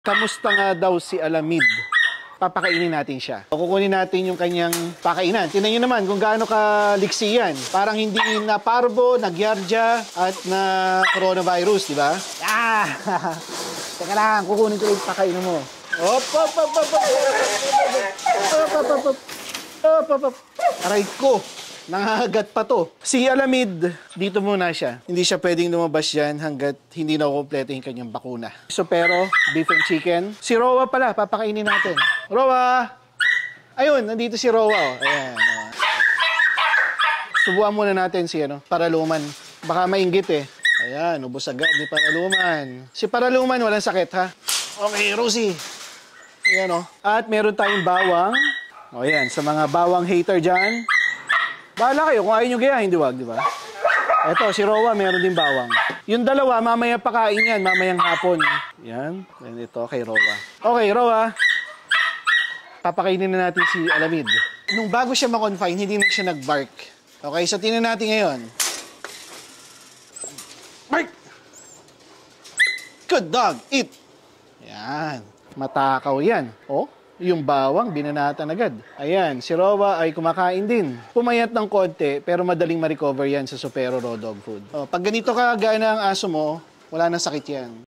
Kamusta nga daw si Alamid? Papakainin natin siya. Kukunin natin yung kanyang pakainan. Tingnan nyo naman kung gaano kaliksi yan. Parang hindi na parvo, nagyardya, at na coronavirus, di ba? Ah! Teka lang, kukunin ko yung pakainan mo. Op, op, op, op, op, op, op, op, op, op, op. Aray ko! Nangahagat pa to. Si Alamid, dito muna siya. Hindi siya pwedeng lumabas yan hanggat hindi na kumpleto yung kanyang bakuna. Supero, beef and chicken. Si Rowa pala, papakainin natin. Rowa! Ayun, nandito si Rowa. Oh. Ayan. Oh. Subukan muna natin si Paraluman. Baka mainggit eh. Ayan, ubos agad ni Paraluman. Si Paraluman, walang sakit ha. Okay, Rosie. Ayan oh. At meron tayong bawang. O ayan, sa mga bawang hater dyan. Bahala kayo kung ayaw nyo gayahin, di ba? Eto, si Rowa, meron din bawang. Yung dalawa, mamaya pakain yan, mamayang hapon. Yan, and ito kay Rowa. Okay, Rowa. Papakainin na natin si Alamid. Nung bago siya ma-confine, hindi na siya nag-bark. Okay, so tingnan natin ngayon. Bark! Good dog, eat! Yan, matakaw yan. Oh? Yung bawang, binanatan agad. Ayan, si Rowa ay kumakain din. Pumayat ng konti, pero madaling ma-recover yan sa Supero Raw Dog Food. Oh, pag ganito ka gana ang aso mo, wala nang sakit yan.